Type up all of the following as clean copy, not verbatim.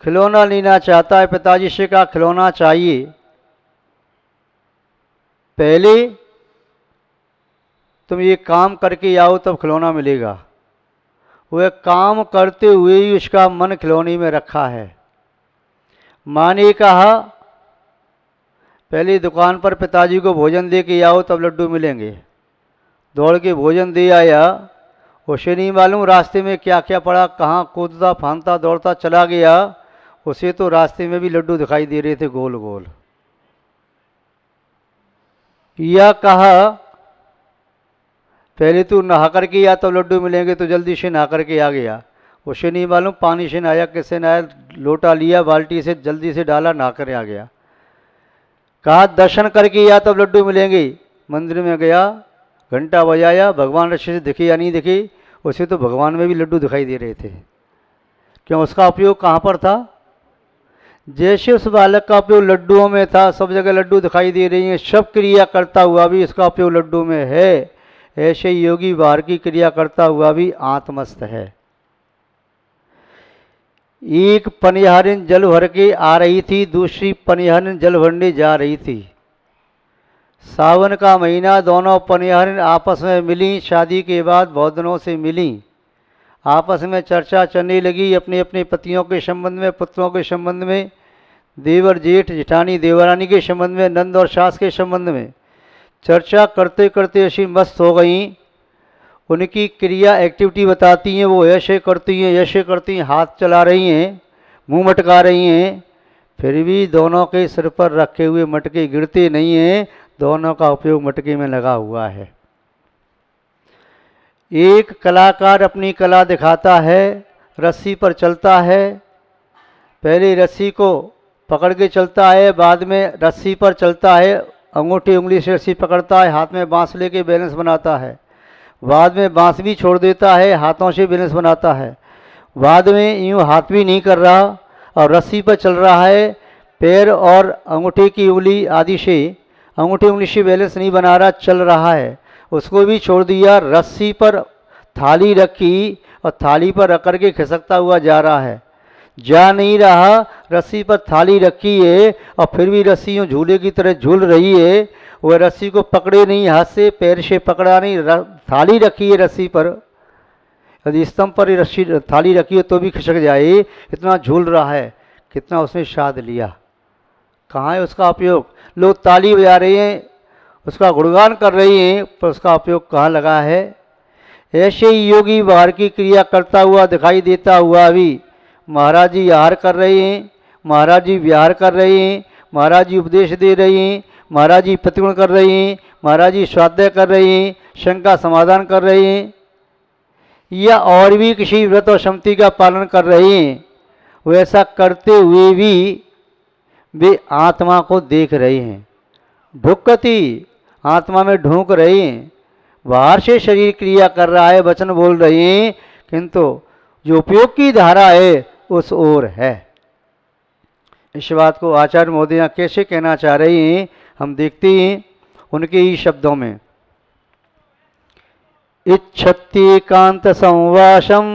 खिलौना लेना चाहता है, पिताजी से कहा खिलौना चाहिए, पहले तुम ये काम करके आओ तब खिलौना मिलेगा। वह काम करते हुए ही उसका मन खिलौने में रखा है। माँ ने कहा पहले दुकान पर पिताजी को भोजन दे के आओ तब लड्डू मिलेंगे। दौड़ के भोजन दे आया, उसे नहीं मालूम रास्ते में क्या क्या पड़ा, कहाँ कूदता फांदता दौड़ता चला गया। उसे तो रास्ते में भी लड्डू दिखाई दे रहे थे गोल गोल। या कहा पहले तू नहा करके आ तब लड्डू मिलेंगे, तो जल्दी से नहा करके आ गया। उसे नहीं मालूम पानी से नहाया किससे नहाया, लोटा लिया बाल्टी से जल्दी से डाला, नहा कर आ गया। कहा दर्शन करके आ तब लड्डू मिलेंगे। मंदिर में गया, घंटा बजाया, भगवान अच्छे से दिखे या नहीं दिखे, उसे तो भगवान में भी लड्डू दिखाई दे रहे थे। क्यों? उसका उपयोग कहाँ पर था? जैसे उस बालक का उपयोग लड्डुओं में था, सब जगह लड्डू दिखाई दे रही हैं, सब क्रिया करता हुआ भी इसका उपयोग लड्डू में है, ऐसे योगी बाहर की क्रिया करता हुआ भी आत्मस्थ है। एक पनिहारिन जल भर के आ रही थी, दूसरी पनिहारिन जल भरने जा रही थी। सावन का महीना, दोनों पनिहारिन आपस में मिली, शादी के बाद बहुत दिनों से मिली। आपस में चर्चा चलने लगी अपने अपने पतियों के संबंध में, पुत्रों के संबंध में, देवर जेठ जेठानी देवरानी के संबंध में, नंद और सास के संबंध में। चर्चा करते करते ऐसी मस्त हो गई, उनकी क्रिया एक्टिविटी बताती हैं, वो ऐसे करती हैं ऐसे करती हैं, हाथ चला रही हैं, मुंह मटका रही हैं, फिर भी दोनों के सिर पर रखे हुए मटके गिरते नहीं हैं, दोनों का उपयोग मटके में लगा हुआ है। एक कलाकार अपनी कला दिखाता है, रस्सी पर चलता है, पहले रस्सी को पकड़ के चलता है, बाद में रस्सी पर चलता है, अंगूठी उंगली से रस्सी पकड़ता है, हाथ में बांस लेके बैलेंस बनाता है, बाद में बांस भी छोड़ देता है, हाथों से बैलेंस बनाता है, बाद में यूँ हाथ भी नहीं कर रहा और रस्सी पर चल रहा है, पैर और अंगूठी की उंगली आदि से, अंगूठी उंगली से बैलेंस नहीं बना रहा, चल रहा है, उसको भी छोड़ दिया, रस्सी पर थाली रखी और थाली पर रख कर के खिसकता हुआ जा रहा है, जा नहीं रहा, रस्सी पर थाली रखी है और फिर भी रस्सी यूँ झूले की तरह झूल रही है, वह रस्सी को पकड़े नहीं, हाथ से पैर से पकड़ा नहीं, थाली रखी है रस्सी पर, यदि स्तंभ पर रस्सी थाली रखी हो तो भी खिसक जाए, इतना झूल रहा है, कितना उसने स्वाद लिया। कहाँ है उसका उपयोग? लोग ताली बजा रहे हैं, उसका गुणगान कर रहे हैं, पर उसका उपयोग कहाँ लगा है? ऐसे ही योगी बाहर की क्रिया करता हुआ दिखाई देता हुआ भी महाराज जी आहार कर रहे हैं, महाराज जी विहार कर रहे हैं, महाराज जी उपदेश दे रहे हैं, महाराज जी प्रतिगुण कर रहे हैं, महाराज जी स्वाध्याय कर रहे हैं, शंका समाधान कर रहे हैं, या और भी किसी व्रत और सम्मति का पालन कर रहे हैं, वैसा करते हुए भी वे आत्मा को देख रहे हैं, ढुकती आत्मा में ढूंक रहे हैं, बाहर से शरीर क्रिया कर रहा है, वचन बोल रहे हैं, किंतु जो उपयोग की धारा है उस ओर है। इस बात को आचार्य महोदय कैसे कहना चाह रहे हैं हम देखते हैं उनके ही शब्दों में। इच्छत्येकांत संवासम,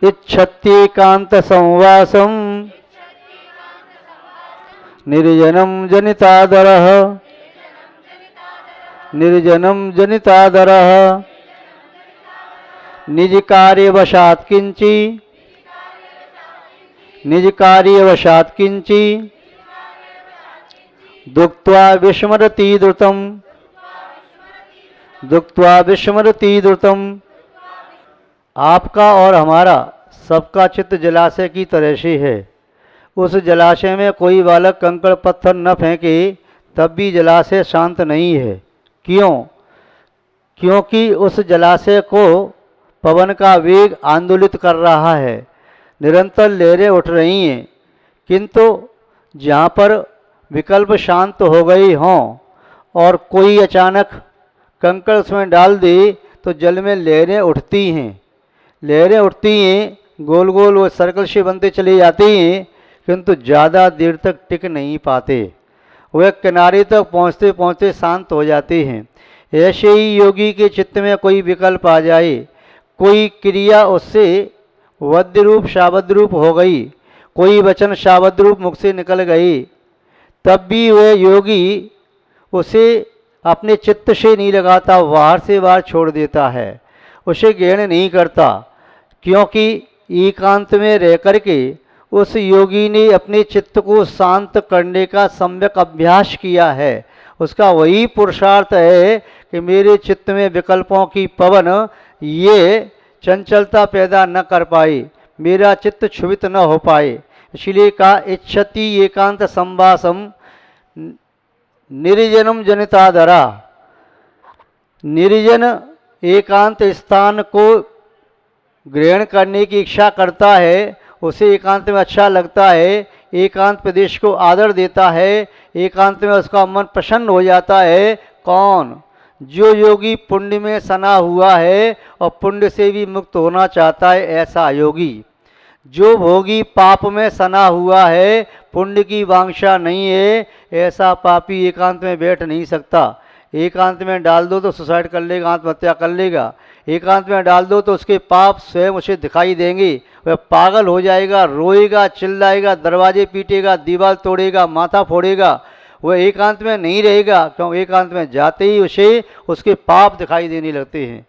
इच्छत्येकांत संवासम निर्जनम जनितादरः, निर्जनम जनितादरः निज कार्यवशात् किंचि, निज कार्यवशात् किंचि दुक्त्वा विस्मरति द्रुतम, दुक्त्वा विस्मरति द्रुतम। आपका और हमारा सबका चित्त जलाशय की तरह से है। उस जलाशय में कोई बालक कंकड़ पत्थर न फेंके तब भी जलाशय शांत नहीं है। क्यों? क्योंकि उस जलाशय को पवन का वेग आंदोलित कर रहा है, निरंतर लहरें उठ रही हैं, किंतु जहाँ पर विकल्प शांत हो गई हों और कोई अचानक कंकड़ उसमें डाल दे तो जल में लहरें उठती हैं, लहरें उठती हैं, गोल गोल वो सर्कल से बनते चले जाते हैं, किंतु ज़्यादा देर तक टिक नहीं पाते, वह किनारे तक पहुँचते पहुँचते शांत हो जाते हैं। ऐसे ही योगी के चित्त में कोई विकल्प आ जाए, कोई क्रिया उससे वद्य रूप शाबद रूप हो गई, कोई वचन शाबद रूप मुख से निकल गई, तब भी वह योगी उसे अपने चित्त से नहीं लगाता, बाहर से बाहर छोड़ देता है, उसे ग्रहण नहीं करता, क्योंकि एकांत में रह करके उस योगी ने अपने चित्त को शांत करने का सम्यक अभ्यास किया है। उसका वही पुरुषार्थ है कि मेरे चित्त में विकल्पों की पवन ये चंचलता पैदा न कर पाए, मेरा चित्त क्षुभित न हो पाए। इसलिए कहा इच्छति एकांत संवासम निर्जनम जनिताधरा, निर्जन एकांत स्थान को ग्रहण करने की इच्छा करता है, उसे एकांत में अच्छा लगता है, एकांत प्रदेश को आदर देता है, एकांत में उसका मन प्रसन्न हो जाता है। कौन? जो योगी पुण्य में सना हुआ है और पुण्य से भी मुक्त होना चाहता है, ऐसा योगी। जो भोगी पाप में सना हुआ है, पुण्य की वांछा नहीं है, ऐसा पापी एकांत में बैठ नहीं सकता। एकांत में डाल दो तो सुसाइड कर लेगा, आत्महत्या कर लेगा। एकांत में डाल दो तो उसके पाप स्वयं उसे दिखाई देंगे, वह पागल हो जाएगा, रोएगा, चिल्लाएगा, दरवाजे पीटेगा, दीवार तोड़ेगा, माथा फोड़ेगा। वह एकांत में नहीं रहेगा, क्योंकि एकांत में जाते ही उसे उसके पाप दिखाई देने लगते हैं।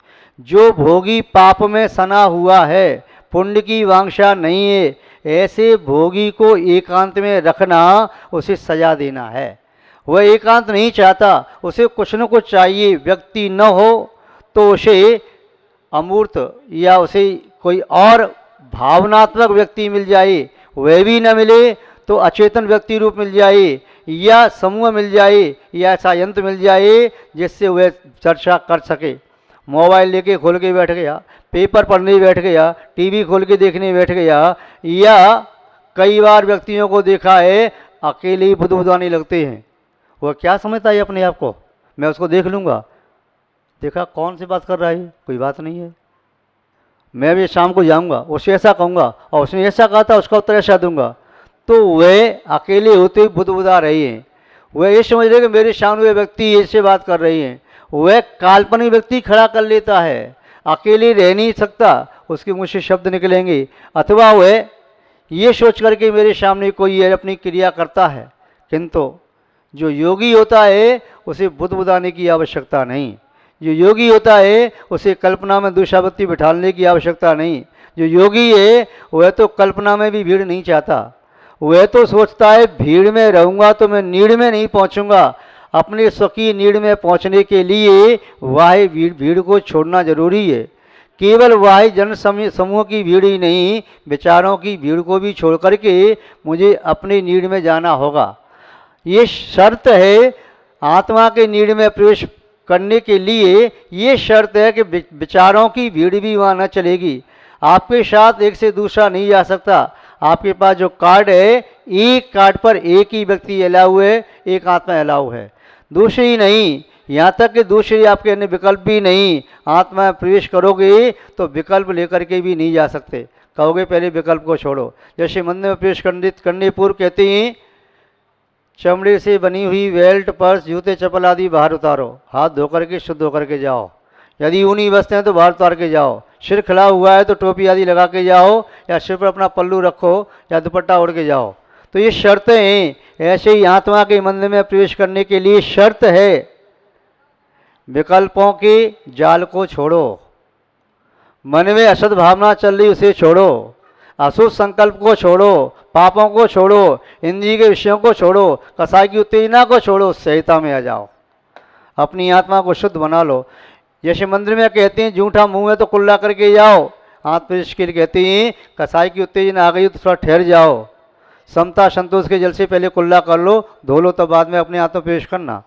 जो भोगी पाप में सना हुआ है, पुण्य की वांछा नहीं है, ऐसे भोगी को एकांत में रखना उसे सजा देना है। वह एकांत नहीं चाहता, उसे कुछ न कुछ चाहिए। व्यक्ति न हो तो उसे अमूर्त या उसे कोई और भावनात्मक व्यक्ति मिल जाए, वह भी न मिले तो अचेतन व्यक्ति रूप मिल जाए, या समूह मिल जाए, या ऐसा यंत्र मिल जाए जिससे वह चर्चा कर सके। मोबाइल लेके खोल के बैठ गया, पेपर पढ़ने बैठ गया, टीवी खोल के देखने बैठ गया, या कई बार व्यक्तियों को देखा है अकेले ही बुदबुदाने लगते हैं। वह क्या समझता है अपने आप को, मैं उसको देख लूँगा। देखा कौन सी बात कर रहा है, कोई बात नहीं है। मैं भी शाम को जाऊँगा, उससे ऐसा कहूँगा और उसने ऐसा कहा था, उसका उत्तर ऐसा दूंगा। तो वह अकेले होते ही बुदबुदा रही हैं। वह ये समझ रहे कि मेरे सामने वे व्यक्ति ऐसे बात कर रही हैं। वह काल्पनिक व्यक्ति खड़ा कर लेता है, अकेले रह नहीं सकता, उसके मुँह से शब्द निकलेंगे। अथवा वह ये सोच करके मेरे सामने कोई अपनी क्रिया करता है, किंतु जो योगी होता है उसे बुदबुदाने की आवश्यकता नहीं। जो योगी होता है उसे कल्पना में दूषावृत्ति बिठाने की आवश्यकता नहीं। जो योगी है वह तो कल्पना में भी भीड़ नहीं चाहता, वह तो सोचता है भीड़ में रहूँगा तो मैं नीड़ में नहीं पहुँचूँगा। अपने स्वकीय नीड़ में पहुँचने के लिए वाह्य भीड़ को छोड़ना जरूरी है। केवल वाह्य जन समूह की भीड़ ही नहीं, विचारों की भीड़ को भी छोड़ करके मुझे अपने नीड़ में जाना होगा। ये शर्त है आत्मा के नीड़ में प्रवेश करने के लिए। ये शर्त है कि विचारों की भीड़ भी वहाँ न चलेगी। आपके साथ एक से दूसरा नहीं जा सकता। आपके पास जो कार्ड है, एक कार्ड पर एक ही व्यक्ति अलाउ है, एक आत्मा अलाउ है, दूसरी नहीं। यहाँ तक कि दूसरे आपके अन्य विकल्प भी नहीं। आत्मा में प्रवेश करोगे तो विकल्प लेकर के भी नहीं जा सकते। कहोगे पहले विकल्प को छोड़ो। जैसे मंदिर में प्रवेश करने पूर्व कहते हैं चमड़े से बनी हुई बेल्ट, पर्स, जूते, चप्पल आदि बाहर उतारो, हाथ धो करके शुद्ध होकर के जाओ। यदि ऊनी वस्त्र हैं तो बाहर उतार के जाओ। सिर खिला हुआ है तो टोपी आदि लगा के जाओ, या सिर पर अपना पल्लू रखो या दुपट्टा ओढ़ के जाओ। तो ये शर्तें हैं। ऐसे ही आत्मा के मंदिर में प्रवेश करने के लिए शर्त है, विकल्पों के जाल को छोड़ो, मन में असद भावना चल रही उसे छोड़ो, अशुभ संकल्प को छोड़ो, पापों को छोड़ो, इंद्रिय के विषयों को छोड़ो, कसाई की उत्तेजना को छोड़ो, संहिता में आ जाओ, अपनी आत्मा को शुद्ध बना लो। जैसे मंदिर में कहते हैं जूठा मुंह है तो कुल्ला करके जाओ, आत्मप्रवेश के लिए कहते हैं कसाई की उत्तेजना आ गई तो थोड़ा ठहर जाओ, समता संतोष के जल से पहले कुल्ला कर लो, धो लो, तब बाद में अपने आत्मा प्रवेश करना।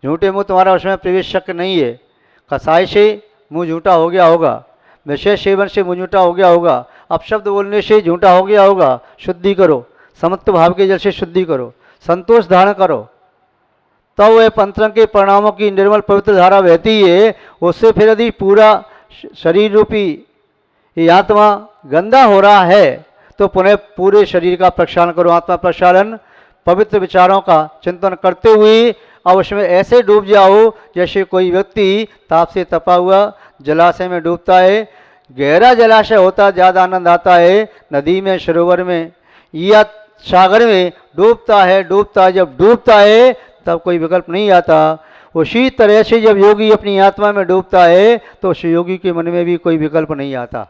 झूठे मुंह तुम्हारा उसमें प्रवेश शक्य नहीं है। कसाई से मुंह झूठा हो गया होगा, विषय सेवन से मुंह झूठा हो गया होगा, अपशब्द बोलने से झूठा हो गया होगा। शुद्धि करो, समत्व भाव के जल से शुद्धि करो, संतोष धारण करो, तब तो वह पंचरंग के परिणामों की निर्मल पवित्र धारा बहती है। उससे फिर यदि पूरा शरीर रूपी ये आत्मा गंदा हो रहा है तो पुनः पूरे शरीर का प्रक्षालन करो। आत्मा प्रक्षालन पवित्र विचारों का चिंतन करते हुए अब उसमें ऐसे डूब जाओ जैसे कोई व्यक्ति ताप से तपा हुआ जलाशय में डूबता है, गहरा जलाशय होता ज़्यादा आनंद आता है, नदी में, सरोवर में या सागर में डूबता है। जब डूबता है तब कोई विकल्प नहीं आता। उसी तरह से जब योगी अपनी आत्मा में डूबता है तो उस योगी के मन में भी कोई विकल्प नहीं आता,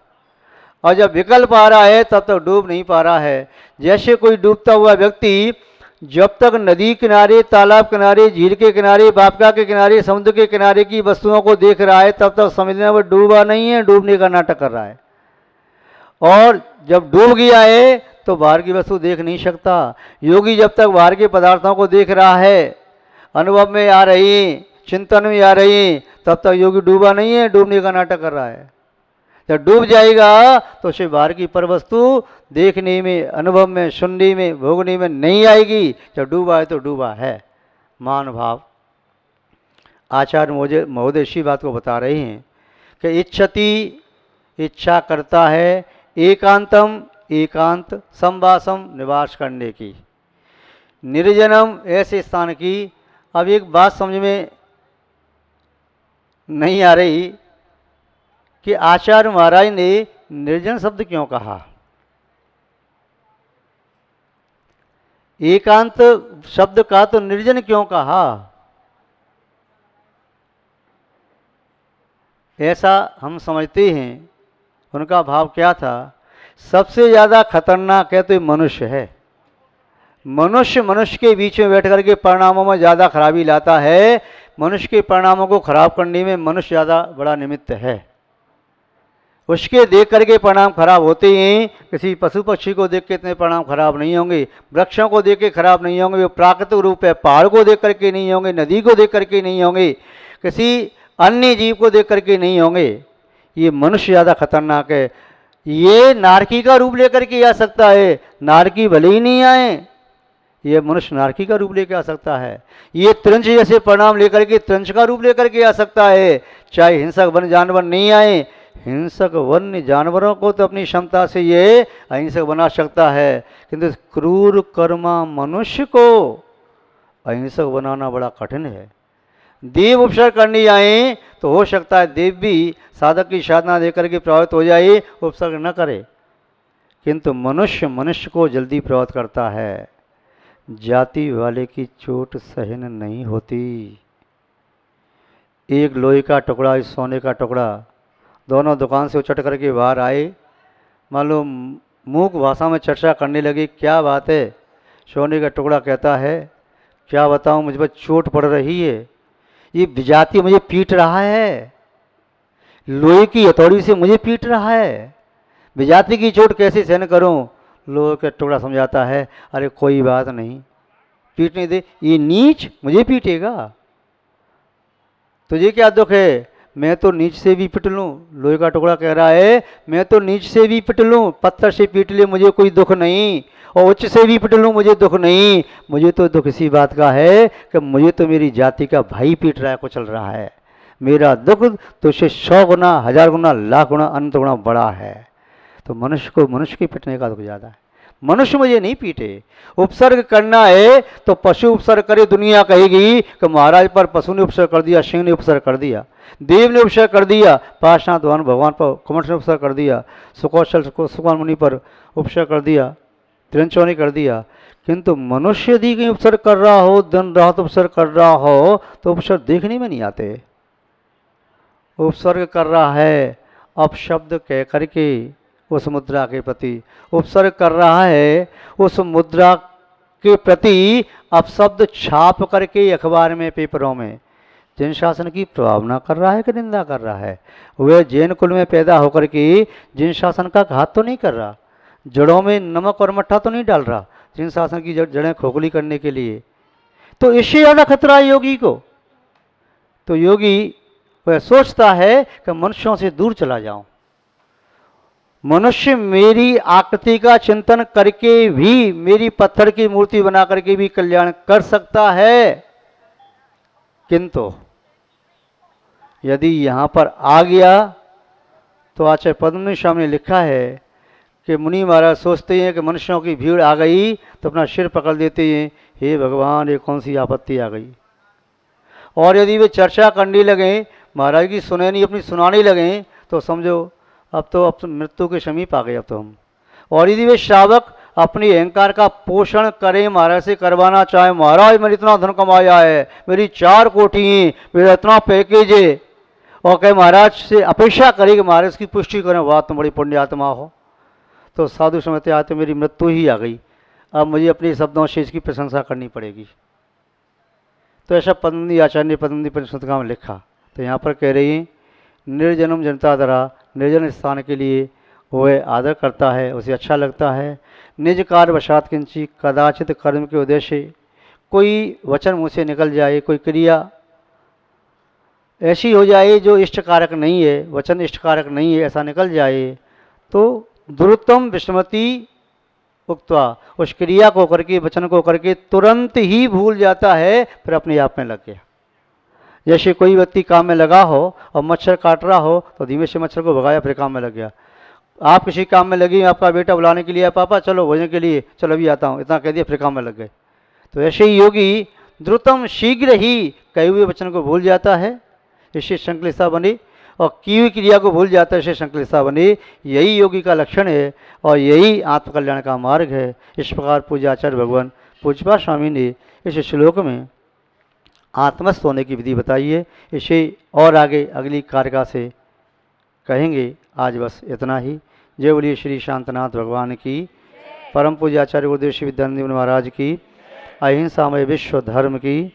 और जब विकल्प आ रहा है तब तक डूब नहीं पा रहा है। जैसे कोई डूबता हुआ व्यक्ति जब तक नदी किनारे, तालाब किनारे, झील के किनारे, बापका के किनारे, समुद्र के किनारे की वस्तुओं को देख रहा है तब तक समझना वो डूबा नहीं है, डूबने का नाटक कर रहा है। और जब डूब गया है तो बाहर की वस्तु देख नहीं सकता। योगी जब तक बाहर के पदार्थों को देख रहा है, अनुभव में आ रही, चिंतन में आ रही, तब तक योगी डूबा नहीं है, डूबने का नाटक कर रहा है। जब डूब जाएगा तो उसे बाहर की पर वस्तु देखने में, अनुभव में, सुनने में, भोगने में नहीं आएगी। जब डूबा है तो डूबा है। मान भाव आचार्य महोदय इसी बात को बता रहे हैं कि इच्छति, इच्छा करता है, एकांतम, एकांत, संवासम, निवास करने की, निर्जनम, ऐसे स्थान की। अब एक बात समझ में नहीं आ रही कि आचार्य महाराज ने निर्जन शब्द क्यों कहा, एकांत शब्द का तो निर्जन क्यों कहा। ऐसा हम समझते हैं। उनका भाव क्या था, सबसे ज़्यादा खतरनाक है तो मनुष्य है। मनुष्य के बीच में बैठ करके परिणामों में ज़्यादा खराबी लाता है। मनुष्य के परिणामों को खराब करने में मनुष्य ज़्यादा बड़ा निमित्त है। उसके देख करके परिणाम खराब होते हैं। किसी पशु पक्षी को देख के इतने परिणाम खराब नहीं होंगे, वृक्षों को देख के खराब नहीं होंगे, वो प्राकृतिक रूप है। पहाड़ को देख करके नहीं होंगे, नदी को देख करके नहीं होंगे, किसी अन्य जीव को देख करके नहीं होंगे। ये मनुष्य ज़्यादा खतरनाक है। ये नारकी का रूप लेकर के आ सकता है, नारकी भले ही नहीं आए, ये मनुष्य नारकी का रूप लेकर आ सकता है। ये त्रंच जैसे परिणाम लेकर के त्रंच का रूप लेकर के आ सकता है। चाहे हिंसक वन जानवर नहीं आए, हिंसक वन्य जानवरों को तो अपनी क्षमता से ये अहिंसक बना सकता है, किंतु क्रूर कर्मा मनुष्य को अहिंसक बनाना बड़ा कठिन है। देव उपसर्ग करने आए तो हो सकता है देव भी साधक की साधना देकर के प्रभावित हो जाए, उपसर्ग न करे, किंतु मनुष्य को जल्दी प्रभावित करता है। जाति वाले की चोट सहन नहीं होती। एक लोहे का टुकड़ा, एक सोने का टुकड़ा, दोनों दुकान से उचट करके बाहर आए। मालूम मूक भाषा में चर्चा करने लगी, क्या बात है। सोने का टुकड़ा कहता है, क्या बताऊं, मुझ पर चोट पड़ रही है, ये विजाती मुझे पीट रहा है, लोहे की हथौड़ी से मुझे पीट रहा है, विजाती की चोट कैसे सहन करूं। लोहे का टुकड़ा समझाता है, अरे कोई बात नहीं, पीटने दे, ये नीच मुझे पीटेगा, तुझे क्या दुख है, मैं तो नीच से भी पिट लूँ। लोहे का टुकड़ा कह रहा है, मैं तो नीच से भी पिट लूँ, पत्थर से पीट ले मुझे कोई दुख नहीं, और उच्च से भी पिट लूँ मुझे दुख नहीं। मुझे तो दुख इसी बात का है कि मुझे तो मेरी जाति का भाई पीट रहा है, कुचल रहा है। मेरा दुख तो उससे 100 गुना, 1000 गुना, लाख गुना, अनंत गुना बड़ा है। तो मनुष्य को मनुष्य के पिटने का दुख ज़्यादा है। मनुष्य मुझे नहीं पीटे। उपसर्ग करना है तो पशु उपसर्ग करे, दुनिया कहेगी कि महाराज पर पशु ने उपसर्ग कर दिया, सिंह ने उपसर्ग कर दिया, देव ने उपसर्ग कर दिया, पार्श्वनाथ भगवान पर कुमठ ने उपसर्ग कर दिया, सुकौशल सुकौन मुनि पर उपसर्ग कर दिया, त्रिंचौ ने कर दिया। किंतु मनुष्य यदि कहीं उपसर्ग कर रहा हो, दिन रात उपसर्ग कर रहा हो, तो उपसर्ग देखने में नहीं आते। उपसर्ग कर रहा है अपशब्द कह करके उस मुद्रा के प्रति, उपसर्ग कर रहा है उस मुद्रा के प्रति अपशब्द छाप करके अखबार में, पेपरों में। जैन शासन की प्रभावना कर रहा है कि निंदा कर रहा है। वह जैन कुल में पैदा होकर के जैन शासन का घात तो नहीं कर रहा, जड़ों में नमक और मट्ठा तो नहीं डाल रहा जैन शासन की जड़ें खोखली करने के लिए। तो इससे ज़्यादा खतरा है योगी को। तो योगी वह सोचता है कि मनुष्यों से दूर चला जाऊं, मनुष्य मेरी आकृति का चिंतन करके भी, मेरी पत्थर की मूर्ति बना करके भी कल्याण कर सकता है। किंतु यदि यहाँ पर आ गया तो आचार्य पद्मनि स्वामी ने लिखा है कि मुनि महाराज सोचते हैं कि मनुष्यों की भीड़ आ गई तो अपना सिर पकड़ देते हैं, हे भगवान ये कौन सी आपत्ति आ गई। और यदि वे चर्चा करने लगें, महाराज की सुनैनी अपनी सुनाने लगें, तो समझो अब तो मृत्यु के समीप आ गए अब तो हम। और यदि वे श्रावक अपनी अहंकार का पोषण करें, महाराज से करवाना चाहे, महाराज मैंने इतना धन कमाया है, मेरी 4 कोठी है, मेरा इतना पैकेज है, और कहे महाराज से अपेक्षा करें कि महाराज की पुष्टि करें, वाह तुम बड़ी पुण्य आत्मा हो, तो साधु समझते आते मेरी मृत्यु ही आ गई, अब मुझे अपने शब्दों से इसकी प्रशंसा करनी पड़ेगी। तो ऐसा पतंजलि आचार्य ने पतंजलि परिषद में लिखा। तो यहाँ पर कह रही हैं, निर्जनम जनता द्वारा निर्जन स्थान के लिए वह आदर करता है, उसे अच्छा लगता है। निज कार्य वशात किंची कदाचित कर्म के उद्देश्य कोई वचन मुँह से निकल जाए, कोई क्रिया ऐसी हो जाए जो इष्ट कारक नहीं है, वचन इष्ट कारक नहीं है, ऐसा निकल जाए तो दुरुत्तम विस्मृति उक्त्वा, उस क्रिया को करके, वचन को करके तुरंत ही भूल जाता है, फिर अपने आप में लग गया। जैसे कोई व्यक्ति काम में लगा हो और मच्छर काट रहा हो तो धीमे से मच्छर को भगाया, फिर काम में लग गया। आप किसी काम में लगी, आपका बेटा बुलाने के लिए, पापा चलो भोजन के लिए, चलो अभी आता हूँ, इतना कह दिया, फिर काम में लग गए। तो ऐसे ही योगी द्रुतम शीघ्र ही कहे हुए वचन को भूल जाता है, इससे संकलिता बनी, और की हुई क्रिया को भूल जाता है, इससे संकलिता बनी। यही योगी का लक्षण है और यही आत्मकल्याण का मार्ग है। इस प्रकार पूज्याचार्य भगवान पूज्यपाद स्वामी ने इस श्लोक में आत्मस्थ होने की विधि बताई है। इसे और आगे अगली कारिका से कहेंगे। आज बस इतना ही। जय बोलिए श्री शांतनाथ भगवान की, परम पूज्याचार्य गुरुदेव श्री विद्यानंद महाराज की, अहिंसामय विश्व धर्म की।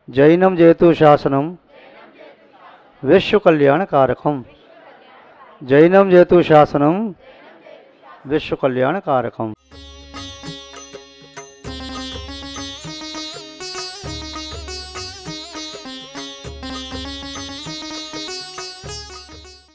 जैनम जयतु शासनम विश्व कल्याण कारकम। जैनम जयतु शासनम विश्व कल्याण कारकम।